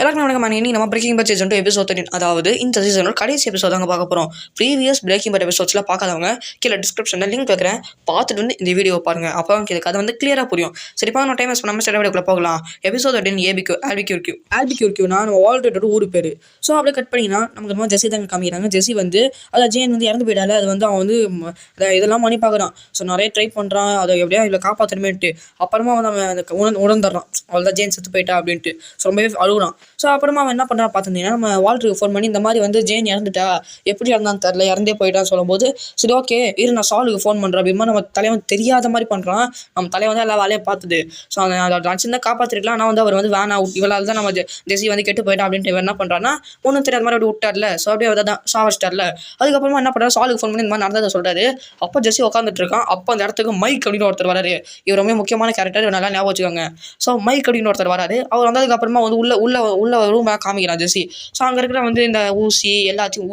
எல்லாருக்கும் வணக்கம். இன்னைக்கு நம்ம பிரேக்கிங் பேட் சீசன் 2 எபிசோட் 13, அதாவது இந்த சீசனோட கடைசி எபிசோட் தாங்க பார்க்க போகிறோம். ப்ரீவியஸ் பிரேக்கிங் பேட் எபிசோட்ஸ்லாம் பார்க்காதவங்க கீழே டிஸ்கிரிப்ஷனில் லிங்க் வைக்கிறேன், பார்த்துட்டு வந்து இந்த வீடியோ பாருங்க. அப்போ உங்களுக்கு கதை வந்து கிளியராக புரியும். சரிப்பா, நம்ம டைம் நம்ம ஸ்டேட் வீடியோக்குள்ள போகலாம். எபிசோட் 13 ஆல்பிக்யூர்க்யூனா நம்ம ஆல்ரெடி ஊர் பேர். ஸோ அப்படியே கட் பண்ணிங்கன்னா நமக்கு நம்ம ஜெஸி தாங்க காமிக்கிறாங்க. ஜெஸி வந்து அதாவது ஜேன் வந்து இறந்து போயிடால, அது வந்து அவன் வந்து இதெல்லாம் பண்ணி பார்க்குறான். ஸோ நிறைய ட்ரை பண்ணுறான், அதை எப்படியா இதில் காப்பாற்றணுமேட்டு. அப்புறமா வந்து அவன் உணர்ந்துடுறான், அவ்வளோதான் ஜேன் செத்து போயிட்டா அப்படின்ட்டு. ஸோ ரொம்பவே அழுகுறான். ஸோ அப்புறமா அவன் என்ன பண்ணுறான் பார்த்துருந்தீங்கன்னா, நம்ம வால்டருக்கு ஃபோன் பண்ணி இந்த மாதிரி வந்து ஜேன் இறந்துட்டா, எப்படி இறந்தான்னு தெரில, இறந்தே போயிட்டான்னு சொல்லும்போது, சரி ஓகே இரு நான் சாலுக்கு ஃபோன் பண்ணுறேன் அப்படிமா நம்ம தலைவன் தெரியாத மாதிரி பண்ணுறான். நம்ம தலைவன் வந்து எல்லா வேலையும் பார்த்துது. ஸோ அதை சின்ன காப்பாற்றிருக்கலாம். ஆனால் வந்து அவர் வந்து வேணாம், இவளால் தான் நம்ம ஜெஸி வந்து கெட்டு போயிட்டா அப்படின்ட்டு இவர் என்ன பண்ணுறான்னா, ஒன்றும் தெரியாத மாதிரி அப்படி விட்டார்ல. ஸோ அப்படியே அதை தான் சாவச்சிட்டார்ல. அதுக்கப்புறமா என்ன பண்ணுறாரு, சாலுக்கு ஃபோன் பண்ணி இந்த மாதிரி நடந்ததை சொல்கிறாரு. அப்போ ஜெஸி உட்காந்துட்டு இருக்கான். அப்போ அந்த இடத்துக்கு மைக் அப்படின்னு ஒருத்தர் வராரு. இவர் ரொம்ப முக்கியமான கேரக்டர், நல்லா ஞாபகம் வச்சுக்கோங்க. ஸோ மைக் அப்படின்னு ஒருத்தர் வராரு. அவர் வந்ததுக்கப்புறமா வந்து உள்ள ரூமாக காமிக்கிறான் ஜெஸி. ஸோ அங்கே இருக்கிற வந்து இந்த ஊசி எல்லாத்தையும்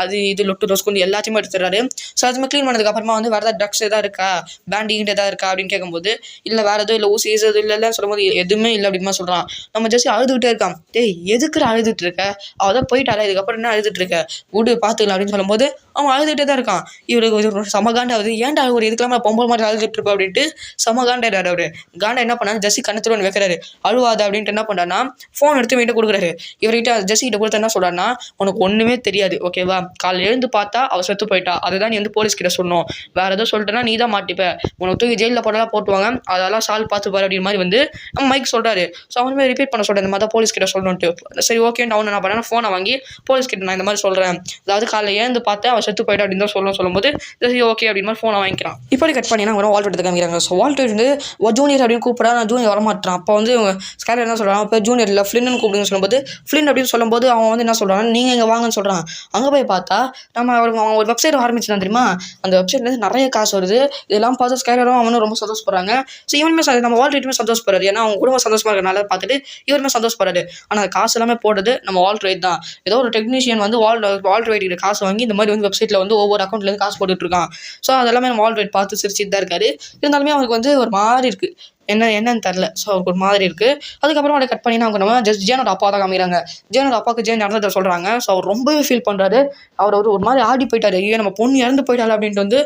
அது இது லொட்டு ரோஸ்குண்டு எல்லாத்தையுமே எடுத்துடுறாரு. ஸோ அதுமே க்ளீன் பண்ணதுக்கப்புறமா வந்து வேறு ஏதாவது ட்ரக்ஸ் எதாவது இருக்கா, பேண்டிங் எதாவது இருக்கா அப்படின்னு கேட்கும்போது, இல்லை வேறு எதுவும் இல்லை, ஊசி எதுவும் இல்லைன்னு சொல்லும்போது எதுவுமே இல்லை அப்படின்னு சொல்கிறான். நம்ம ஜெஸி அழுதுகிட்டே இருக்கான். டேய் எதுக்கு அழுதுட்டு இருக்க, அவதான் போயிட்டால, இதுக்கப்புறம் என்ன அழுதுட்டு இருக்க, விடு பார்த்துக்கலாம் அப்படின்னு சொல்லும்போது அவன் அழுதுகிட்டே தான் இருக்கான். இவருக்கு சமகாண்டாவது, ஏன்டா ஒரு இதுக்கெல்லாம் பொம்பளை மாதிரி அழுதுட்டு இருப்பா அப்படின்ட்டு சமகாண்டாரு. அவரு காண்டா என்ன பண்ணாரு, ஜெஸி கண்ணத்துல வைக்கிறாரு. அழுவாத அப்படின்ட்டு என்ன பண்ணுறான்னா ஃபோன் எடுத்து வீட்டை கொடுக்குறாரு. இவர்கிட்ட ஜெஸி கிட்ட கொடுத்து என்ன சொல்கிறான்னா, உனக்கு ஒன்றுமே தெரியாது ஓகேவா, காலையில் எழுந்து பார்த்தா அவள் செத்து போயிட்டா, அதுதான் நீ வந்து போலீஸ் கிட்ட சொல்லணும், வேறு எதுவும் சொல்லிட்டேன்னா நீ தான் மாட்டிப்ப, உனக்கு தூக்கி ஜெயிலில் போட்டெல்லாம் போட்டுவாங்க, அதெல்லாம் சால் பார்த்துப்பாரு அப்படின்னு மாதிரி வந்து நம்ம மைக் சொல்கிறாரு. ஸோ அவனுமே ரிப்பீட் பண்ண சொல்கிறேன், இந்த மாதிரி தான் போலீஸ் கிட்ட சொல்லணுன்ட்டு. சரி ஓகேன்னு அவன் என்ன பண்ணேன், ஃபோனை வாங்கி போலீஸ் கிட்ட நான் இந்த மாதிரி சொல்கிறேன், அதாவது காலையில் எழுந்து பார்த்தா அவள் செத்து போயிட்டா அப்படின்னு தான் சொல்லும்போது சரி ஓகே அப்படின்னு மாதிரி ஃபோனை வாங்கிக்கிறான். இப்படி கட் பண்ணி நான் வால்ட் எடுத்து காமிக்கிறாங்க. ஸோ வால்ட் வந்து ஜூனியர் அப்படின்னு கூப்பிட்றா, நான் ஜூனியர் வரமாட்டான். அப்போ வந்து ஸ்கேலர் என்ன சொல்கிறான், இப்போ ஜூனியர் இல்லை ஃப்ளின்னு கூப்பிடுன்னு சொல்லும்போது, ஃப்ளின் அப்படின்னு சொல்லும்போது அவன் வந்து என்ன சொல்கிறான், நீங்கள் இங்கே வாங்கன்னு சொல்கிறான். அங்கே போய் பார்த்தா நம்ம அவன் ஒரு வெப்சைட் ஆரம்பிச்சுதான் தெரியுமா, அந்த வெப்சைட்லேருந்து நிறைய காசு வருது. இதெல்லாம் பார்த்து ஸ்கேலரும் அவனும் ரொம்ப சந்தோஷப்படுறாங்க. ஸோ இவனுமே நம்ம வால்ட்ரைட்டுமே சந்தோஷப்படுறாரு, ஏன்னா அவங்க குடும்பம் சந்தோஷமாக இருக்கிறனால பார்த்துட்டு இவருமே சந்தோஷப்படுறாரு. ஆனால் காசு எல்லாமே போடுறது நம்ம வால்ட்ரைட் தான். ஏதோ ஒரு டெக்னீஷியன் வந்து வால்ட்ரைட் காசு வாங்கி இந்த மாதிரி வந்து வெப்சைட்டில் வந்து ஒவ்வொரு அக்கௌண்ட்லேருந்து காசு போட்டுட்ருக்கான். ஸோ அதெல்லாமே நம்ம வால்ட்ரைட் பார்த்து சிரிச்சிட்டு தான் இருக்காரு. இருந்தாலுமே அவனுக்கு வந்து ஒரு மாதிரி இருக்குது, என்னன்னு தெரில. ஸோ அவருக்கு ஒரு மாதிரி இருக்குது. அதுக்கப்புறம் அதை கட் பண்ணி அவங்க நம்ம ஜேனோட அப்பா தான் காமிக்கிறாங்க. ஜேனோட அப்பாவுக்கு ஜேன் இறந்ததை சொல்கிறாங்க. ஸோ அவர் ரொம்பவே ஃபீல் பண்ணுறாரு. அவர் ஒரு மாதிரி ஆடி போயிட்டார். ஐயோ நம்ம பொண்ணு இறந்து போயிட்டாள் அப்படின்ட்டு வந்து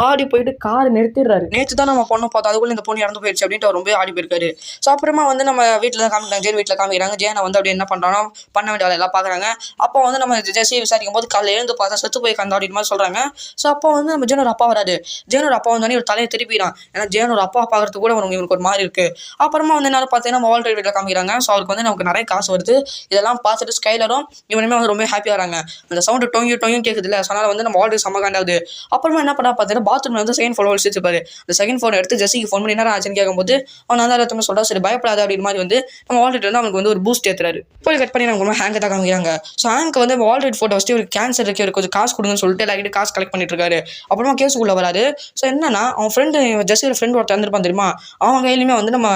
ஆடி போயிட்டு காரை நிறுத்திடுறாரு. நேற்று தான் நம்ம பொண்ணை பார்த்தோம், அதுக்குள்ளே இந்த பொண்ணு இறந்து போயிடுச்சு அப்படின்ட்டு அவர் ரொம்ப ஆடி போயிருக்காரு. ஸோ அப்புறமா வந்து நம்ம வீட்டில் தான் காமிக்கிறாங்க, ஜேன் வீட்டில் காமிக்கிறாங்க. ஜேனை வந்து அப்படி என்ன பண்ணுறாங்கன்னா பண்ண வேண்டிய வேலை எல்லாம் பார்க்குறாங்க. அப்போ வந்து நம்ம ஜெஸியை விசாரிக்கும் போது காலையில் எழுந்து பார்த்தா செத்து போய் கண்டா அப்படின்னு மாதிரி சொல்கிறாங்க. ஸோ அப்போ வந்து நம்ம ஜேனோட அப்பா வராது. ஜேனோட அப்பா வந்து ஒரு தலையை திருப்பிடான், ஏன்னா ஜேனோட அப்பா பார்க்கறதுக்கு கூட இவங்களுக்கு ஒரு மாதிரி இருக்குது. அப்புறமா வந்து என்ன பார்த்தீங்கன்னா வால்டர் வீட்டில் காமிக்கிறாங்க. ஸோ அவருக்கு வந்து நமக்கு நிறைய காசு வருது. இதெல்லாம் பார்த்துட்டு ஸ்கைலரும் இவனுமே வந்து ரொம்ப ஹாப்பியாக வராங்க. அந்த சவுண்டு டொயும் கேட்குது இல்லை, அதனால் வந்து நம்ம வால்டர் சமகாண்டாவது. அப்புறமா என்ன பண்ணா பார்த்தீங்கன்னா பாத்ரூம் வந்து செகண்ட் ஃபோன் வச்சுருப்பாரு. அந்த செகண்ட் ஃபோன் எடுத்து ஜெஸிக்கு ஃபோன் பண்ணி என்ன ஆச்சுன்னு கேட்கும்போது அவன் அந்த இடத்துல சொல்கிறா, சரி பயப்படாது அப்படின்னு மாதிரி வந்து நம்ம வால்டர் வந்து அவனுக்கு வந்து ஒரு பூஸ்ட் ஏற்றுறாரு. போய் கட் பண்ணி நம்ம ஹேங்கை தான் காமிக்கிறாங்க. ஸோ ஹேங்க் வந்து வால்டர் ஃபோட்டோ வச்சு ஒரு கேன்சர் இருக்கு, ஒரு கொஞ்சம் காசு கொடுங்கன்னு சொல்லிட்டு எல்லாருக்கிட்ட காசு கலெக்ட் பண்ணிட்டு இருக்காரு. அப்புறமா கேஸுக்குள்ளே வராது. ஸோ என்னன்னா அவன் ஃப்ரெண்டு ஜெஸியோட ஃப்ரெண்ட் ஒருத்தர் இருந்திருப்பான் தெரியுமா, அவன் கையிலுமே வந்து நம்ம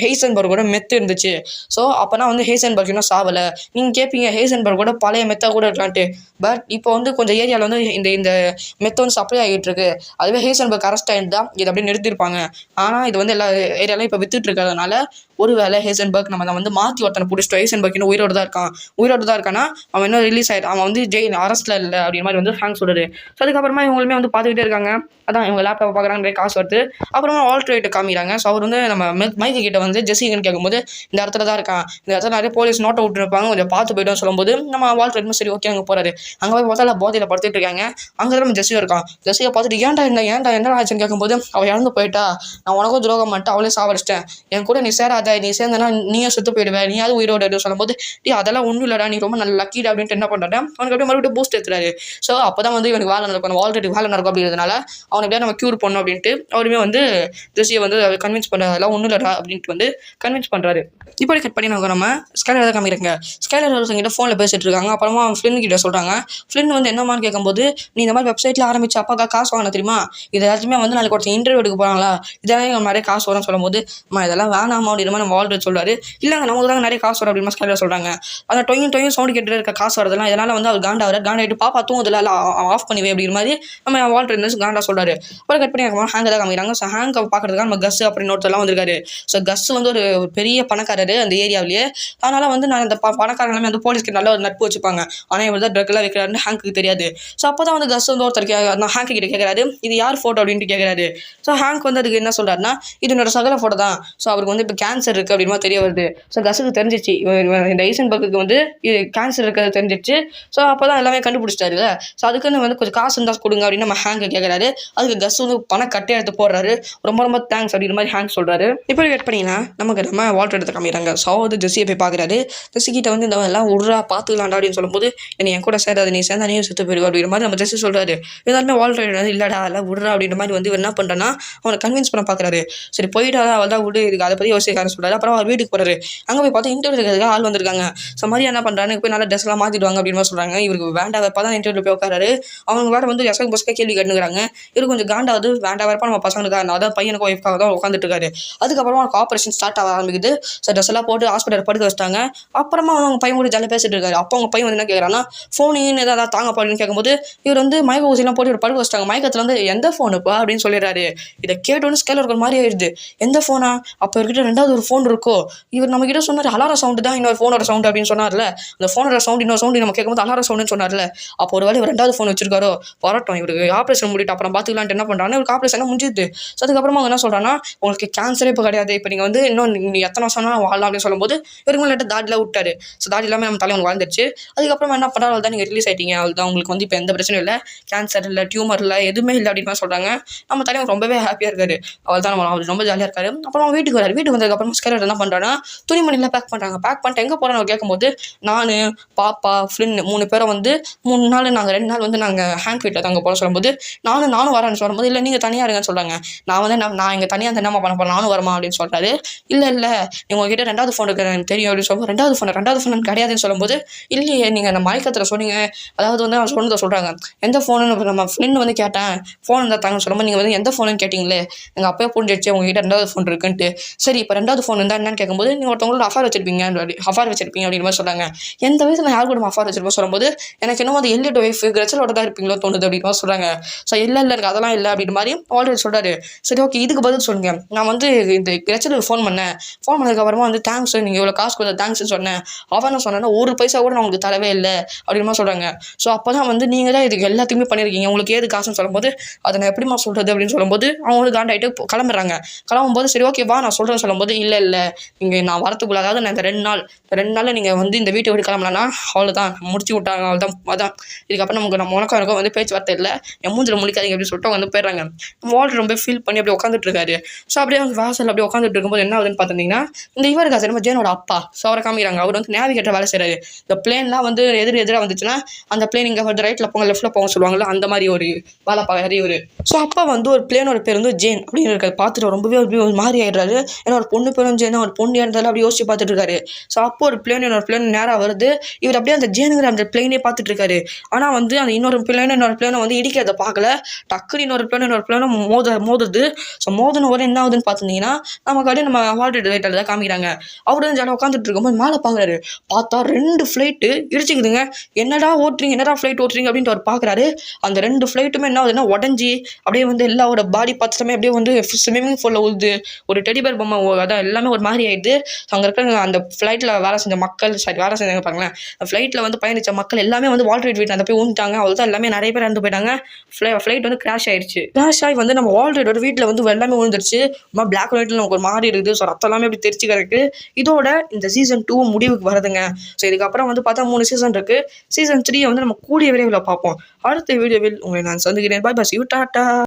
ஹெய்சன்பர்கோட மெத்து இருந்துச்சு. ஸோ அப்போனா வந்து ஹெய்சன்பர்க் இன்னும் சாவலை. நீங்கள் கேட்பீங்க ஹெய்சன்பர்கோட பழைய மெத்தா கூட இருக்கலான்ட்டு. பட் இப்போ வந்து கொஞ்சம் ஏரியாவில் வந்து இந்த மெத்தை வந்து சப்ளை ஆகிட்டு இருக்கு. அதுவே ஹெய்சன்பர்க் அரெஸ்ட் ஆகிட்டு தான் இதை அப்படியே நிறுத்திருப்பாங்க. ஆனால் இது வந்து எல்லா ஏரியாலையும் இப்போ வித்துட்டு இருக்கிறதுனால ஒரு வேலை ஹெய்சன்பர்க் நம்ம வந்து மாற்றி ஒருத்தனை பிடிச்சிட்டு ஹெய்சன்பர்க் இன்னும் உயிரோடு தான் இருக்கானா, அவன் இன்னும் ரிலீஸ் ஆகிட்டு அவன் வந்து ஜெயில் அரெஸ்ட்டில் இல்லை அப்படின்னு மாதிரி வந்து ஹேங்க் சொல்கிறாரு. ஸோ அதுக்கப்புறமா இவங்களுமே வந்து பார்த்துக்கிட்டே இருக்காங்க. அதான் இவங்க லேப்டாப் பார்க்குறாங்க, நிறைய காசு வருது. அப்புறமா ஆல்ட்ரேட்டை காமிக்கிறாங்க. ஸோ அவர் வந்து நம்ம மைக்கு கிட்ட வந்து ஜெஸின்னு கேட்கும்போது இந்த இடத்துல தான் இருக்கான், இந்த இடத்துல நிறைய போலீஸ் நோட்டை விட்டுருப்பாங்க, கொஞ்சம் பார்த்து போய்ட்டு சொல்லும்போது நம்ம வால்ட்ரேட்டும் சரி ஓகே அங்கே போகிறாரு. அங்கே போய் பார்த்தா போதையில் படுத்துட்டு இருக்காங்க. அங்கே தான் நம்ம ஜெஸியும் இருக்கான். ஜெஸியை பார்த்துட்டு ஏன்டா என்ன ஆச்சுன்னு கேட்கும்போது அவள் இறந்து போயிட்டா, நான் உனக்கும் துரோகம் பண்ணிட்டு அவளே சாவடிச்சிட்டேன், என் கூட நீ சேராத, நீ சேர்ந்தனா நீயே செத்து போயிடுவேன், நீயாவது உயிரோடு சொல்லும்போது அதெல்லாம் ஒன்றும் இல்லைடா, நீ ரொம்ப நல்ல லக்கிடா அப்படின்ட்டு என்ன பண்ணுறேன் அவனுக்கு அப்படியே மறுபடியும் பூஸ்ட் எடுத்துறாரு. ஸோ அப்போ தான் வந்து இவனுக்கு வேலை நடக்கும், ஆல்ரெடி வேலை நடக்கும் அப்படிங்கிறதுனால அவனை எப்படியா நம்ம க்யூர் பண்ணணும் அப்படின்ட்டு அவருமே வந்து ஜெஸியை வந்து கன்வின்ஸ் பண்ணுறதெல்லாம் ஒன்றும் இல்லைடா அப்படின்ட்டு வந்து கன்வின்ஸ் பண்ணுறாரு. இப்படி கட் பண்ணி நம்ம ஸ்கைலர் தான் காமிக்கிறாங்க. ஸ்கைலர் ஒருத்தங்கிட்ட ஃபோனில் பேசிட்டு இருக்காங்க. அப்புறமா அவன் ஃப்ளின் கிட்ட சொல்கிறாங்க. ஃப்ளின் வந்து என்னமான்னு கேட்கும்போது, நீ இந்த மாதிரி வெப்சைட்டில் ஆரம்பிச்சு அப்பாக்கா காசு வாங்கின தெரியுமா, இது எல்லாத்தையுமே வந்து நாளைக்கு ஒருத்தர் இன்டர்வியூ எடுக்க போகிறாங்களா, இதெல்லாம் நிறைய காசு வரும்னு சொல்லும்போது இதெல்லாம் வேணாமா அப்படின்ற மாதிரி நம்ம வால்டர் சொல்றாரு. இல்லைங்க நமக்கு தாங்க நிறைய காசு வரும் அப்படின்னு ஸ்கைலர் சொல்றாங்க. அந்த டொயின் சவுண்ட் கேட்டு இருக்க காசு வரதெல்லாம் இதனால வந்து அவர் காண்டாயிட்டு பாப்பா தூங்குதுல ஆஃப் பண்ணிவே அப்படிங்கிற மாதிரி நம்ம வால்டர் காண்டா சொல்றாரு. அப்புறம் கட் பண்ணி ஹேங்க தான் காமிக்கிறாங்க. ஸோ ஹேங்க பார்க்கறதுக்காக நம்ம கஸ் அப்படின்னு ஒருத்தர்லாம் வந்திருக்காரு. ஸோ கஸ் வந்து ஒரு பெரிய பணக்காரரு அந்த ஏரியாவிலேயே. அதனால வந்து நான் இந்த பணக்காரங்களுமே வந்து போலீஸ்க்கு நல்ல ஒரு நட்பு வச்சுப்பாங்க. ஆனால் இவர் தான் ட்ரக்லாம் வைக்கிறாருன்னு ஹேங்க்கு தெரியாது. ஸோ அப்போ தான் வந்து கஸ் வந்து ஒருத்தர் ஹேங்க் கிட்ட கேட்குறாரு, இது யார் ஃபோட்டோ அப்படின்ட்டு கேட்குறாரு. ஸோ ஹேங்க் வந்து அதுக்கு என்ன சொல்றாருன்னா, இது என்னோட சகல ஃபோட்டோ தான். ஸோ அவருக்கு வந்து இப்போ கேன்சர் இருக்குது அப்படின்னு தெரிய வருது. ஸோ கஸுக்கு தெரிஞ்சிச்சு இந்த ஐசன்பர்க்கு வந்து இது கேன்சர் இருக்கிறது தெரிஞ்சிச்சு. ஸோ அப்போ தான் எல்லாமே கண்டுபிடிச்சிட்டாருல. ஸோ அதுக்குன்னு வந்து கொஞ்சம் காசு இருந்தால் கொடுங்க அப்படின்னு நம்ம ஹேங்க் கேட்குறாரு. அதுக்கு கஸ் வந்து பணம் கட்டை எடுத்து போடுறாரு. ரொம்ப ரொம்ப தேங்க்ஸ் அப்படிங்கிற மாதிரி ஹேங்க் சொல்றாரு. இப்போ கட் பண்ணிங்கன்னா நம்ம வால்டர் எடுத்து காமிக்கிறாங்க. ஸோ வந்து ஜெஸ்ஸியை போய் பார்க்குறாரு. ஜெஸ்ஸிக்கிட்ட வந்து இந்த எல்லாம் உட்றா பார்த்துக்கலாம்டா அப்படின்னு சொல்லும்போது, நீ என் கூட சேராது, நீ சேர்ந்தா நீ செத்து போயிடுவா அப்படிங்கிற மாதிரி நம்ம ஜெஸ்ஸி சொல்றாரு. இருந்தாலுமே வால்டர் இல்லடா எல்லாம் விட்றா அப்படின்ற மாதிரி வந்து என்ன பண்ணுறேன்னா அவனை கன்வின்ஸ் பண்ண பார்க்குறாரு. சரி போயிட்டா அவள் தான் விடு, இதுக்கு அதை பற்றி யோசிக்காரு சொல்றாரு. அப்புறம் அவர் வீட்டுக்கு போறாரு. அங்கே போய் பார்த்தா இன்டர்வியூ இருக்கிறதுக்கு ஆள் வந்திருக்காங்க. ஸோ மாதிரி என்ன பண்ணுறான்னு போய் நல்லா ட்ரெஸ்லாம் மாற்றிடுவாங்க அப்படின்னு சொல்கிறாங்க. இவருக்கு வேண்டா வரப்பா தான் இன்டர்வியூ போய் உட்காராரு. அவங்க வேறு வந்து எசக்கு பொசக்க கேள்வி கேட்டுக்கிறாங்க. இவருக்கு கொஞ்சம் காண்டாவது வேண்டா வரப்பா நம்ம பசங்களுக்காக அதாவது பையனுக்கு ஒய்ஃப்காக தான் உட்காந்துட்டு இருக்காரு. அதுக்கப்புறமா அவனுக்கு ஆப்ரேஷன் ஸ்டார்ட் ஆக ஆரம்பிக்குது. ஸோ ட்ரெஸ் எல்லாம் போட்டு ஹாஸ்பிட்டல் படுக்க வச்சிட்டாங்க. அப்புறமா அவங்க பையன் கூட ஜாலியாக பேசிட்டு இருக்காரு. அப்போ அவங்க பையன் வந்து என்ன கேட்குறான்னா, ஃபோனு ஏதாவது தாங்க போடுன்னு கேட்கும்போது இவர் வந்து மயக்க ஊசிலாம் போட்டு படுக்க வச்சிட்டாங்க. மயக்கத்தில் வந்து எந்த ஃபோனுப்பா அப்படின்னு சொல்லிடுறாரு. இதை கேட்டோன்னு ஸ்கேல் இருக்கிற மாதிரி ஆயிடுது. எந்த ஃபோனா? அப்போ இவர்கிட்ட ரெண்டாவது ஒரு ஃபோன் இருக்கோ? இவர் நம்ம கிட்ட சொன்னார் அலார சவுண்டு தான் இன்னொரு ஃபோனோட சவுண்டு அப்படின்னு சொன்னார்ல. அந்த ஃபோனோட சவுண்ட் இன்னொரு சவுண்டு நம்ம கேட்கும்போது அலார சவுண்டுன்னு சொன்னார்ல. அப்போ ஒரு வேலை இவர் ரெண்டாவது ஃபோன் வச்சிருக்காரோ? வரட்டும், இவருக்கு ஆப்ரேஷன் முடிட்டு அப்புறம் பார்த்துக்கலான்ட்டு என்ன பண்ணுறாங்கன்னா இவருக்கு ஆப்ரேஷன் முடிஞ்சுது. ஸோ அதுக்கப்புறமா அவங்க என்ன சொல்கிறாங்கன்னா, உங்களுக்கு கேன்சரே இப்போ கிடையாது, இப்போ நீங்கள் வந்து இன்னும் நீங்கள் எத்தனை வருஷம் வாழலாம் அப்படின்னு சொல்லும்போது இவருக்கு மேலே தாடிலாம் விட்டாரு. ஸோ தாடி எல்லாமே நம்ம தலைவன் வாழ்ந்துருச்சு. அதுக்கப்புறமா என்ன பண்ணுறாரு, அவள் தான் நீங்கள் ரிலீஸ் ஆகிட்டீங்க, அவள் தான் உங்களுக்கு வந்து இப்போ எந்த பிரச்சனையும் இல்லை, கேன்சர் இல்லை, டியூமர் இல்லை, எதுவுமே இல்லை அப்படின்னு சொல்கிறாங்க. நம்ம தலைவன் ரொம்பவே ஹாப்பியாக இருக்காரு. அவள் தான் அவர் ரொம்ப ஜாலியாக இருக்காரு. அப்புறம் வீட்டுக்கு வராரு. வீட்டுக்கு வந்ததுக்கப்புறம் ஸ்கேலர் என்ன பண்ணுறான்னா துணிமணிலாம் பேக் பண்ணுறாங்க. பேக் பண்ணிட்டு எங்கே போகிறேன்னு அவர் கேட்கும்போது, நான் பாப்பா ஃப்ளின் 3 பேரை வந்து 3 நாள் நாங்கள் 2 நாள் வந்து நாங்கள் ஹேங்க் வீட்டில் தாங்க போகிறோம் சொல்லும்போது, நானும் வரேன்னு சொல்லும்போது, இல்லை நீங்கள் தனியாக இருங்கன்னு சொல்கிறாங்க. நான் இங்கே தனியாக வந்து என்னம்மா பண்ண போகிறேன், நானும் வரமா அப்படின்னு சொல்கிறாரு. இல்லை உங்ககிட்ட 2வது ஃபோன் இருக்கிற எனக்கு தெரியும் அப்படின்னு சொல்லும்போது, 2வது ஃபோன் கிடையாதுன்னு சொல்லும்போது, இல்லையே நீங்கள் அந்த மயக்கத்தில் சொன்னீங்க, அதாவது வந்து அவர் சொன்னதை சொல்கிறாங்க. எந்த ஃபோனுன்னு நம்ம ஃப்ளின் வந்து கேட்டேன், ஃபோன் இருந்தால் தாங்கன்னு சொல்லும்போது நீங்கள் வந்து எந்த ஃபோனுன்னு கேட்டிங்களே, எங்கள் அப்பவே புரிஞ்சிடுச்சு உங்ககிட்ட 2வது ஃபோன் இருக்குன்ட்டு. சரி இப்போ 2வது ஃபோன் இருந்தால் என்னன்னு கேட்கும்போது, நீங்கள் ஒருத்தவங்களோட அஃபார் வச்சிருப்பீங்க அப்படின்னு மாதிரி சொல்கிறாங்க. எந்த வயசில் நான் யார் கூட அஃபார் வச்சிருப்போம் சொல்லும்போது, எனக்கு இன்னும் அது எல்லியோட ஒய்ஃப் கிரச்சலோட தான் இருப்பீங்களோ தோணுது அப்படின்னு சொல்கிறாங்க. ஸோ இல்லை எனக்கு அதெல்லாம் இல்லை அப்படின்னு மாதிரி ஆல்ரெடி சொல்கிறாரு. சரி ஓகே, இதுக்கு பதில் சொல்லுங்க. நான் வந்து இந்த கிரச்சலுக்கு ஃபோன் பண்ணதுக்கப்புறமா வந்து தேங்க்ஸ், நீங்கள் இவ்வளோ காசு கொடுத்த தேங்க்ஸ்ன்னு சொன்னேன். அவன் சொன்னேன்னா ஒரு பைசா கூட நான் உங்களுக்கு தரவே இல்லை அப்படின்னு சொல்கிறாங்க. ஸோ அப்போ தான் வந்து நீங்கள் தான் இதுக்கு எல்லாத்தையுமே பண்ணியிருக்கீங்க, உங்களுக்கு ஏது காசுன்னு சொல்லும்போது, அதை நான் எப்படிமா சொல்கிறது அப்படின்னு சொல்லும்போது அவங்களுக்கு காண்டாயிட்டு கிளம்பும்போது சரி ஓகே வா நான் சொல்கிறேன்னு சொல்லும்போது, இல்லை இங்கே நான் வரத்துக்குள்ள, அதாவது நான் இந்த 2 நாளில் நீங்கள் வந்து இந்த வீட்டை விட்டு கிளம்பலன்னா அவ்வளோதான், முடிச்சு விட்டாங்க, அதான் இதுக்கப்புறம் நம்ம உனக்கும் வந்து பேச்சுவார்த்தை இல்லை, என் மூஞ்சில் முழிக்காதீங்க அப்படின்னு சொல்லிட்டு வந்து போயிடுறாங்க. வால்டர் ரொம்ப ஃபீல் பண்ணி அப்படியே உட்காந்துட்டு இருக்காரு. ஸோ அப்படியே அவங்க வாசல் அப்படியே உட்காந்துட்டு இருக்கும்போது என்ன ஆகுதுன்னு பார்த்துட்டிங்கன்னா, இந்த இவருக்கு நம்ம ஜேனோட அப்பா ஸோ அவரை காமிக்கிறாங்க. அவர் வந்து நேவிகேட்டர் வேலை செய்கிறாரு. இந்த பிளேன்லாம் வந்து எதிராக வந்துச்சுன்னா அந்த பிளேன் இங்கே வந்து ரைட்டில் போங்க லெஃப்ட்டில் போங்க சொல்லுவாங்கள்ல, அந்த மாதிரி ஒரு வேலை பார்க்குறாரு இவர். ஸோ அப்பா வந்து ஒரு பிளேனோட பேர் வந்து ஜேன் அப்படின்னு இருக்காரு. பார்த்துட்டு ரொம்பவே ஒரு மாதிரி ஆகிடுறாரு. ஏன்னா ஒரு பொண்ணு பேரும் ஜேன், ஒரு பொண்ணு இருந்தாலும் அப்படி யோசிச்சு பார்த்துட்டு இருக்காரு. ஸோ அப்போ ஒரு பிளேன் நேராக வருது. இவர் அப்படியே அந்த ஜேனுங்கிற அந்த பிளேனே பார்த்துட்டு இருக்காரு. ஆனால் வந்து அந்த இன்னொரு பிளேனை வந்து இடிக்கிறத பார்க்கல. டக்குன்னு இன்னொரு பிளேனை மோதுது. ஸோ மோதின ஒரு என்ன ஆகுதுன்னு பார்த்துருந்தீங்கன்னா, நமக்கு அப்படியே நம்ம வால்டர் ரைட்டில் தான் காமிக்கிறாங்க. அவர் வந்து ஜாலியாக உட்காந்துட்டு இருக்கும்போது மேலே பார்க்குறாரு. பார்த்தா 2 ஃப்ளைட்டு இடிச்சிக்குதுங்க. என்னடா ஃப்ளைட் ஓட்டுறீங்க அப்படின்ட்டு அவர் பார்க்குறாரு. அந்த 2 ஃப்ளைட்டுமே என்ன ஆகுதுன்னா உடஞ்சி அப்படியே வந்து எல்லாரோட பாடி பார்த்துமே அப்படியே வந்து ஸ்விம்மிங் பூலில் ஊழுது. ஒரு டெடிபேர் பொம்மை அதான் எல்லாமே ஒரு மாதிரி ஆயிடுது. அங்கே இருக்கிற அந்த ஃப்ளைட்டில் வேலை செஞ்சாங்க பாருங்களேன். ஃப்ளைட்டில் வந்து பயணித்த மக்கள் எல்லாமே வந்து வால்டர் வீட்டில் அந்த போய் ஊந்துட்டாங்க. அவ்வளோதான், எல்லாமே நிறைய பேர் இறந்து போயிட்டாங்க. ஃப்ளைட் வந்து கிராஷ் ஆகி வந்து நம்ம வால்டரோட வீட்டில் வந்து எல்லாமே விழுந்துருச்சு. பிளாக் அண்ட் ஒயிட்டில் நமக்கு ஒரு மாதிரி இருக்குது. ஸோ ரத்தம் எல்லாமே அப்படி தெரிச்சு கிடக்கு. இதோட இந்த சீசன் 2 முடிவுக்கு வருதுங்க. ஸோ இதுக்கப்புறம் வந்து பார்த்தா 3 சீசன் இருக்குது. சீசன் 3 வந்து நம்ம கூடிய விரைவில் பார்ப்போம். அடுத்த வீடியோவில் உங்களை நான் சந்திக்கிறேன். Bye bye, you tata.